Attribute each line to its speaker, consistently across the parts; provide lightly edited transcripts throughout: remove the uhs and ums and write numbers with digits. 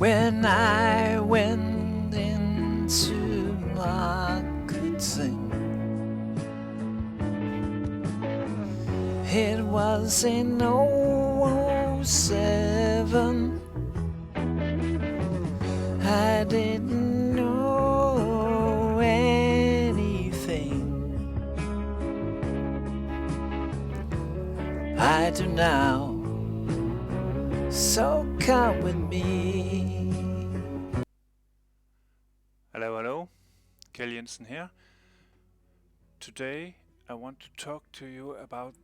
Speaker 1: When I went into marketing, it was in '07. I didn't know anything. I do now, so come with me.
Speaker 2: Hello, Kjell Jensen here. Today I want to talk to you about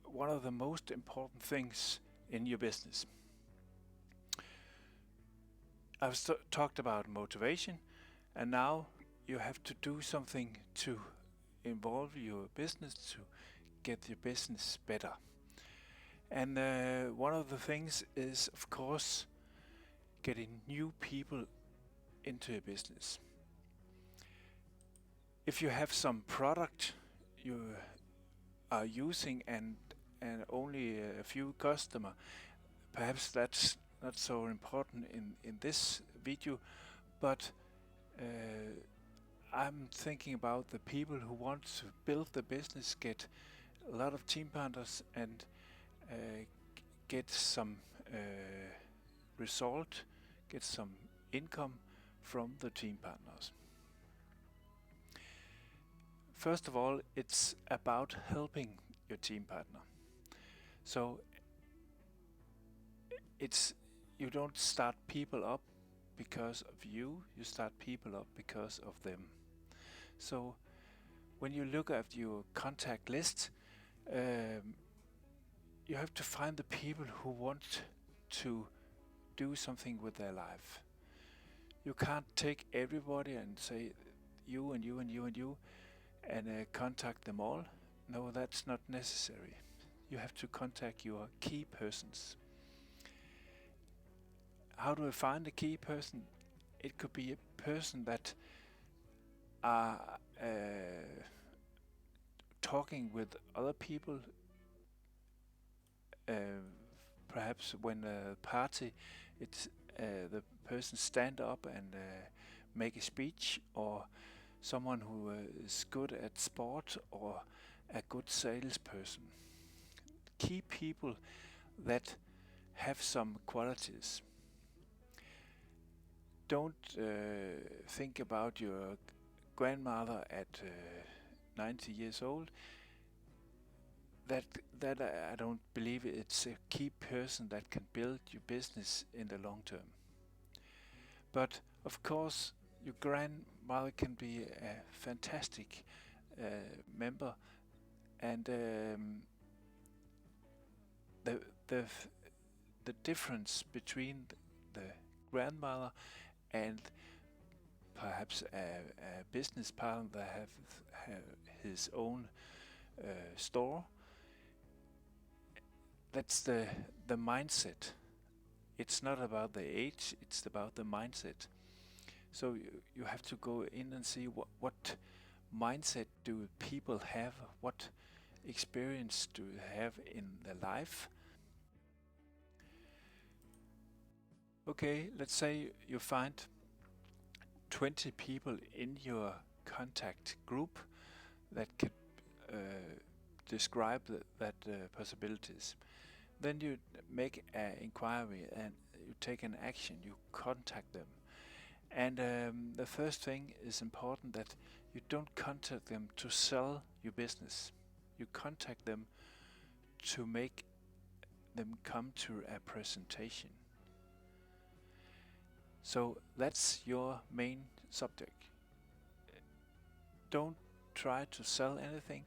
Speaker 2: one of the most important things in your business. I've talked about motivation, and now you have to do something to involve your business to get your business better. And one of the things is, of course, getting new people into your business. If you have some product you are using and only a few customer, perhaps that's not so important in this video, but I'm thinking about the people who want to build the business, get a lot of team partners and get some result, get some income from the team partners. First of all, it's about helping your team partner. So you don't start people up because of you start people up because of them. So when you look at your contact list, you have to find the people who want to do something with their life. You can't take everybody and say you and you and you and you and contact them all. No, that's not necessary. You have to contact your key persons. How do I find a key person? It could be a person that are talking with other people, perhaps when a party, it's the person stand up and make a speech, or someone who is good at sport, or a good salesperson. Key people that have some qualities. Don't think about your grandmother at 90 years old. That I don't believe it's a key person that can build your business in the long term. But of course, your grandmother can be a fantastic member, and the difference between the grandmother and perhaps a business partner that have his own store, that's the mindset. It's not about the age, it's about the mindset. So you have to go in and see what mindset do people have, what experience do they have in their life. Okay, let's say you find 20 people in your contact group that can describe that possibilities. Then you make an inquiry and you take an action, you contact them. And the first thing is important, that you don't contact them to sell your business. You contact them to make them come to a presentation. So that's your main subject. Don't try to sell anything.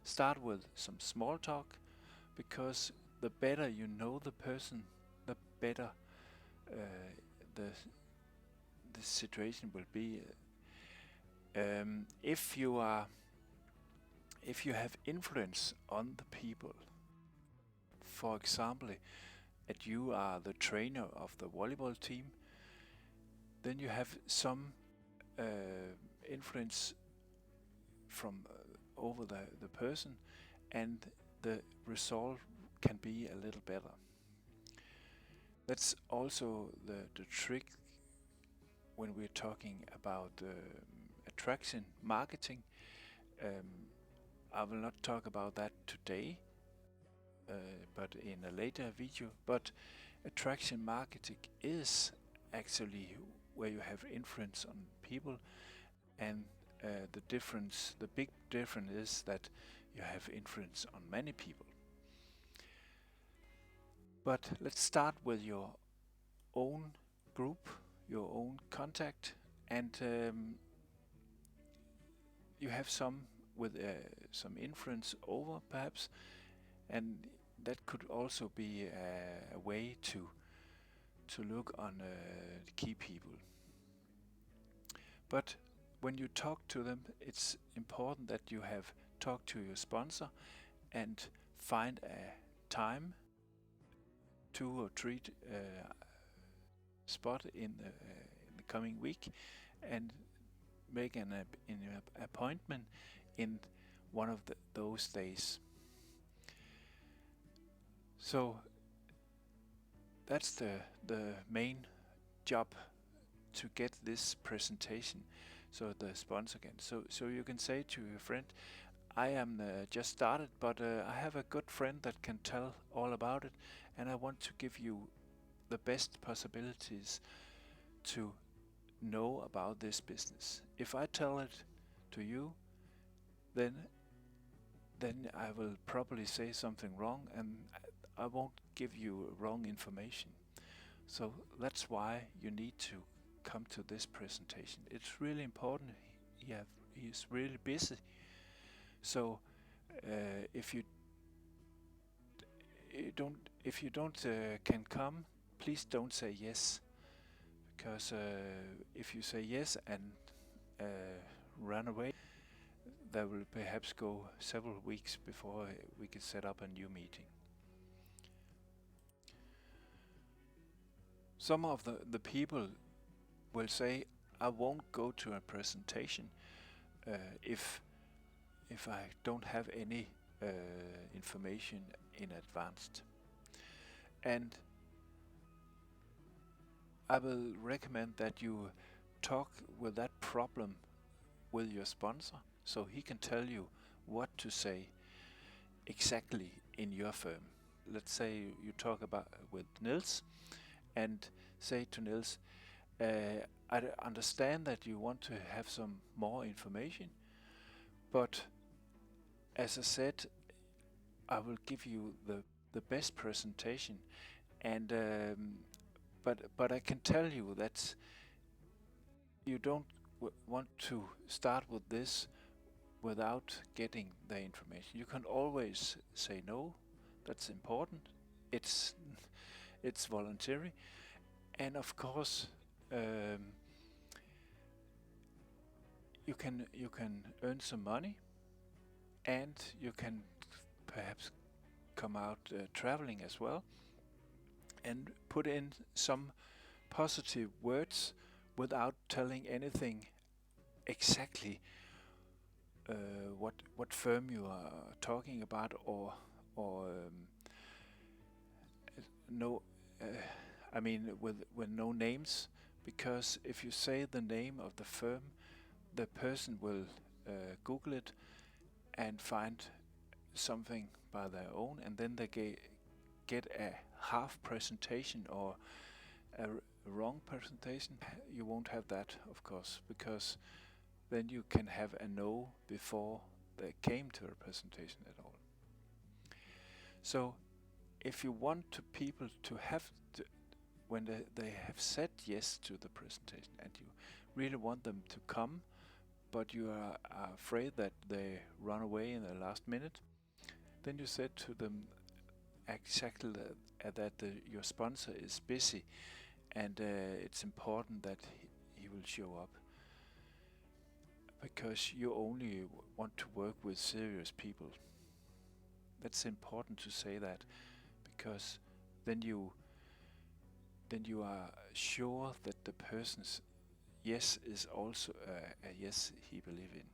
Speaker 2: Start with some small talk, because the better you know the person, the better the situation will be. If you have influence on the people, for example, that you are the trainer of the volleyball team, then you have some influence from over the person, and the result can be a little better. That's also the trick when we're talking about attraction marketing. Um, I will not talk about that today, but in a later video. But attraction marketing is actually where you have influence on people, and the big difference is that you have influence on many people. But let's start with your own group, your own contact, and you have some with some influence over perhaps, and that could also be a way to look on the key people. But when you talk to them, it's important that you have talked to your sponsor and find a time, 2 or 3 spot in the coming week, and make an appointment in one of those days. So that's the main job, to get this presentation, so the sponsor can. So you can say to your friend, I am just started, but I have a good friend that can tell all about it, and I want to give you the best possibilities to know about this business. If I tell it to you, then I will probably say something wrong, and I won't give you wrong information. So that's why you need to come to this presentation. It's really important. He's really busy. So if you don't can come, please don't say yes, because if you say yes and run away, there will perhaps go several weeks before we can set up a new meeting. Some of the people will say, I won't go to a presentation if I don't have any information in advance. And I will recommend that you talk with that problem with your sponsor, so he can tell you what to say exactly in your firm. Let's say you talk about with Nils and say to Nils, I understand that you want to have some more information, but as I said, I will give you the best presentation, and but I can tell you that you don't want to start with this without getting the information. You can always say no. That's important. It's voluntary, and of course you can earn some money, and you can perhaps come out traveling as well, and put in some positive words without telling anything exactly what firm you are talking about, or no, I mean with no names, because if you say the name of the firm, the person will Google it and find something by their own, and then they get a half presentation or a wrong presentation. You won't have that, of course, because then you can have a no before they came to a presentation at all. So if you want people to have when they have said yes to the presentation, and you really want them to come, but you are afraid that they run away in the last minute, then you said to them exactly that your sponsor is busy, and it's important that he will show up, because you only want to work with serious people. That's important to say that, because then you are sure that the person's yes is also a yes he believe in,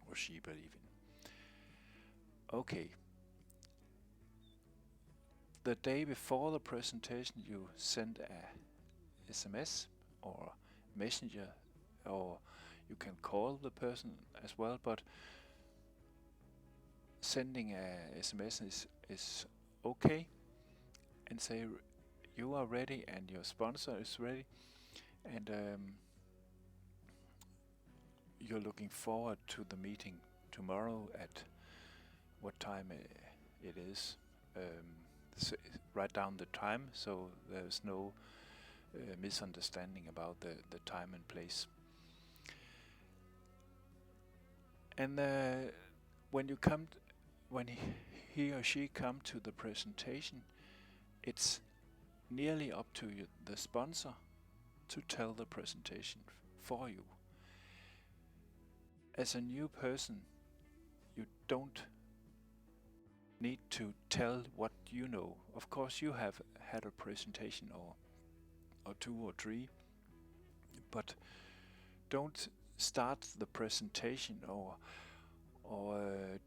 Speaker 2: or she believe in. Okay. The day before the presentation, you send a SMS or messenger, or you can call the person as well, but sending a SMS is okay, and say you are ready and your sponsor is ready, and you're looking forward to the meeting tomorrow at what time it is. Write down the time so there's no misunderstanding about the time and place. And when you come, when he or she come to the presentation, it's nearly up to you, the sponsor, to tell the presentation for you. As a new person, you don't need to tell what you know. Of course, you have had a presentation or two or three, but don't start the presentation or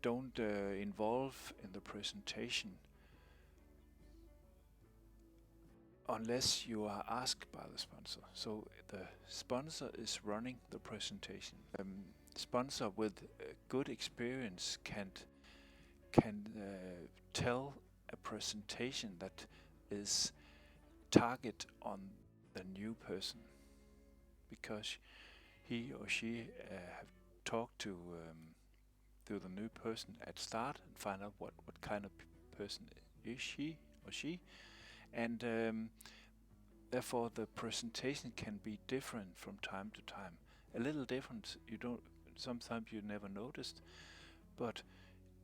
Speaker 2: don't involve in the presentation unless you are asked by the sponsor. So the sponsor is running the presentation. Sponsor with good experience can tell a presentation that is target on the new person, because he or she have talked to the new person at start and find out what kind of person is he or she, and therefore the presentation can be different from time to time. A little different, sometimes you never noticed, but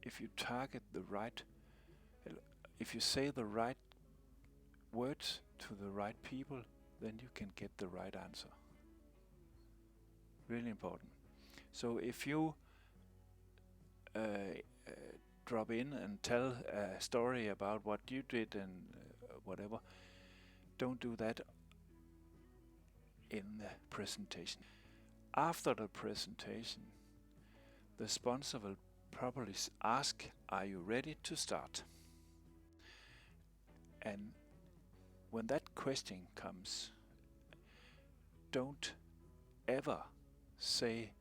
Speaker 2: if you target the right, if you say the right words to the right people, then you can get the right answer. Really important. So if you drop in and tell a story about what you did and whatever, don't do that in the presentation. After the presentation, the sponsor will probably ask, are you ready to start? And when that question comes, don't ever say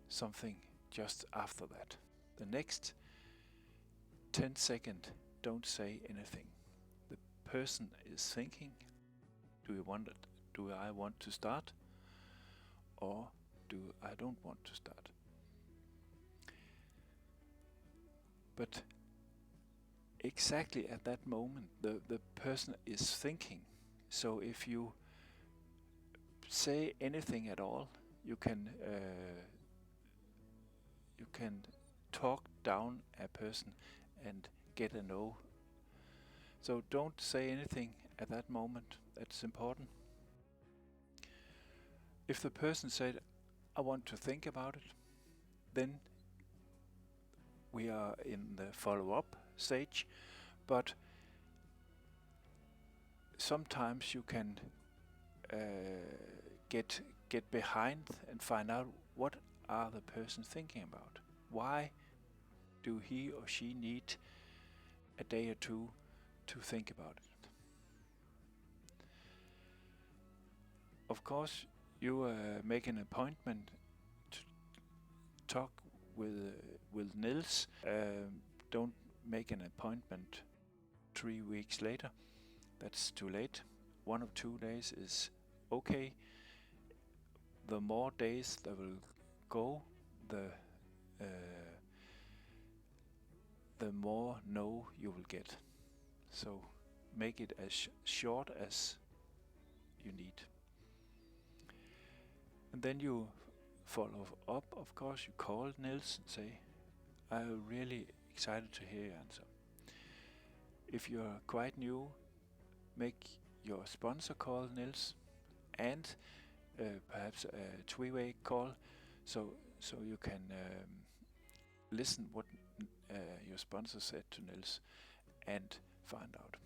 Speaker 2: something just after that. The next 10 seconds, don't say anything. The person is thinking, do I want to start, or do I don't want to start? But exactly at that moment, the person is thinking. So if you say anything at all, you can talk down a person and get a no. So don't say anything at that moment. That's important. If the person said, I want to think about it, then we are in the follow-up stage, but sometimes you can get behind and find out what are the person thinking about. Why do he or she need a day or two to think about it? Of course, you make an appointment to talk with Nils. Don't make an appointment 3 weeks later. That's too late. 1 or 2 days is okay. The more days that will go, the more no you will get. So make it as short as you need. And then you follow up, of course. You call Nils and say, I'm really excited to hear your answer. If you're quite new, make your sponsor call Nils, and perhaps a three-way call, so you can listen what your sponsor said to Nils and find out.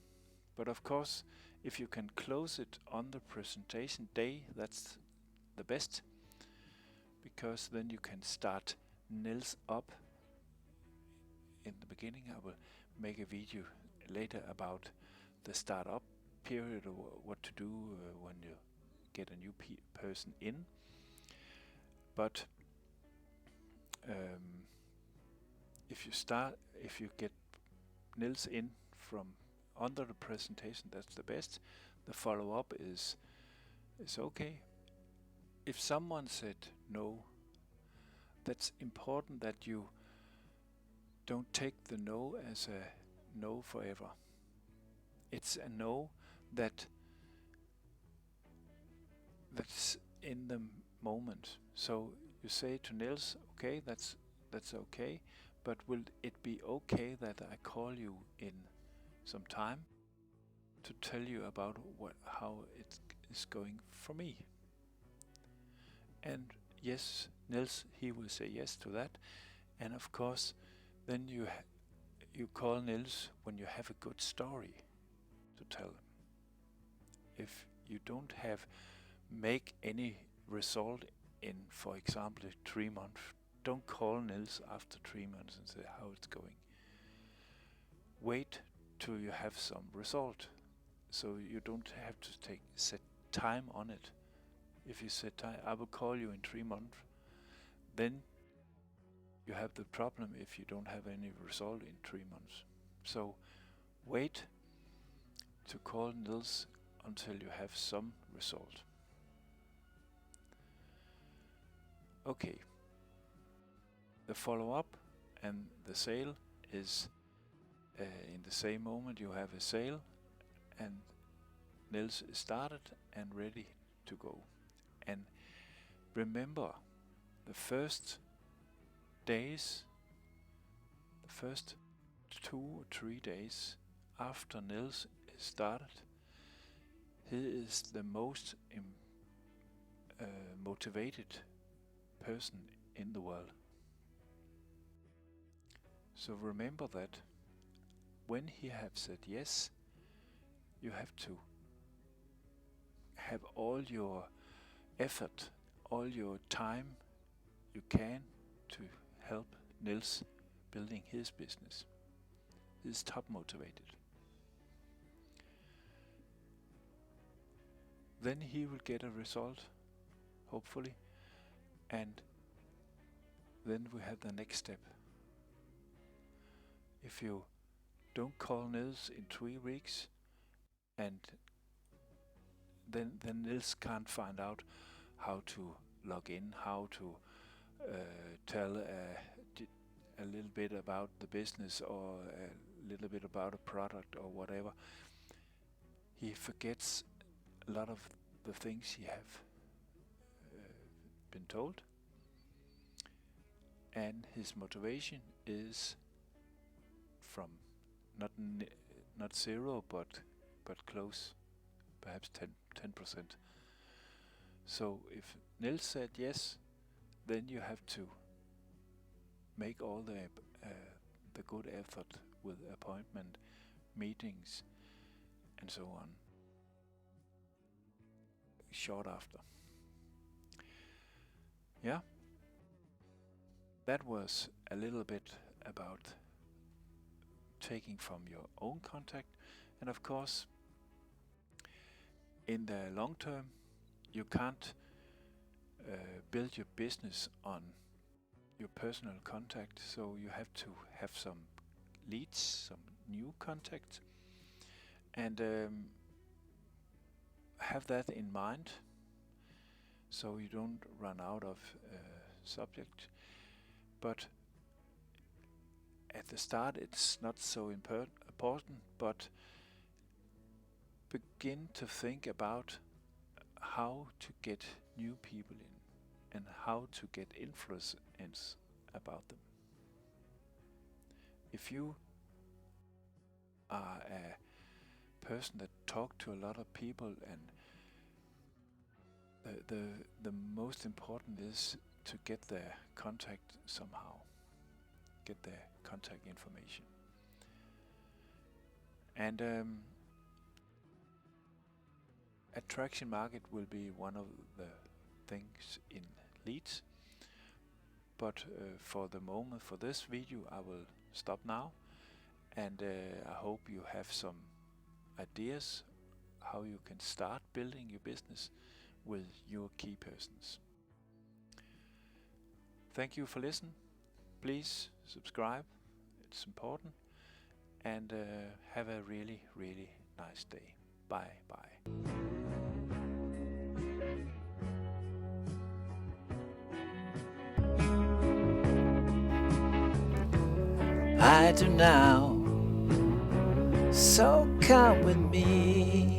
Speaker 2: But of course, if you can close it on the presentation day, that's the best, because then you can start Nils up in the beginning. I will make a video later about the startup period, or what to do when you get a new person in. But if you get Nils in from under the presentation, that's the best. The follow-up is okay. If someone said no, that's important that you don't take the no as a no forever. It's a no that's in the moment. So you say to Nils, okay, that's okay, but will it be okay that I call you in some time to tell you about how it is going for me? And yes, Nils, he will say yes to that. And of course, then you call Nils when you have a good story to tell him. If you don't make any result in, for example, 3 months, don't call Nils after 3 months and say how it's going. Wait till you have some result, so you don't have to set time on it. If you set time, I will call you in 3 months, then you have the problem if you don't have any result in 3 months. So wait to call Nils until you have some result. Okay. The follow-up and the sale is in the same moment. You have a sale and Nils is started and ready to go. And remember, the first days, the first 2 or 3 days after Nils is started, he is the most motivated person in the world. So remember that when he have said yes, you have to have all your effort, all your time you can to help Nils building his business. He's top motivated. Then he will get a result, hopefully, and then we have the next step. If you don't call Nils in 3 weeks, and then Nils can't find out how to log in, how to tell a little bit about the business or a little bit about a product or whatever. He forgets a lot of the things he have been told, and his motivation is from not zero, but close, perhaps 10%. So if Nils said yes, then you have to make all the good effort with appointment, meetings, and so on. Short after. Yeah, that was a little bit about taking from your own contact, and of course in the long term you can't build your business on your personal contact, so you have to have some leads, some new contacts, and have that in mind so you don't run out of subject. But at the start it's not so important, but begin to think about how to get new people in and how to get influence about them. If you are a person that talk to a lot of people, and the most important is to get their contact somehow, get their contact information. And attraction market will be one of the things in leads, but for the moment, for this video, I will stop now, and I hope you have some ideas how you can start building your business with your key persons. Thank you for listening. Please subscribe, it's important, and have a really, really nice day. Bye bye.
Speaker 1: I do now, so come with me.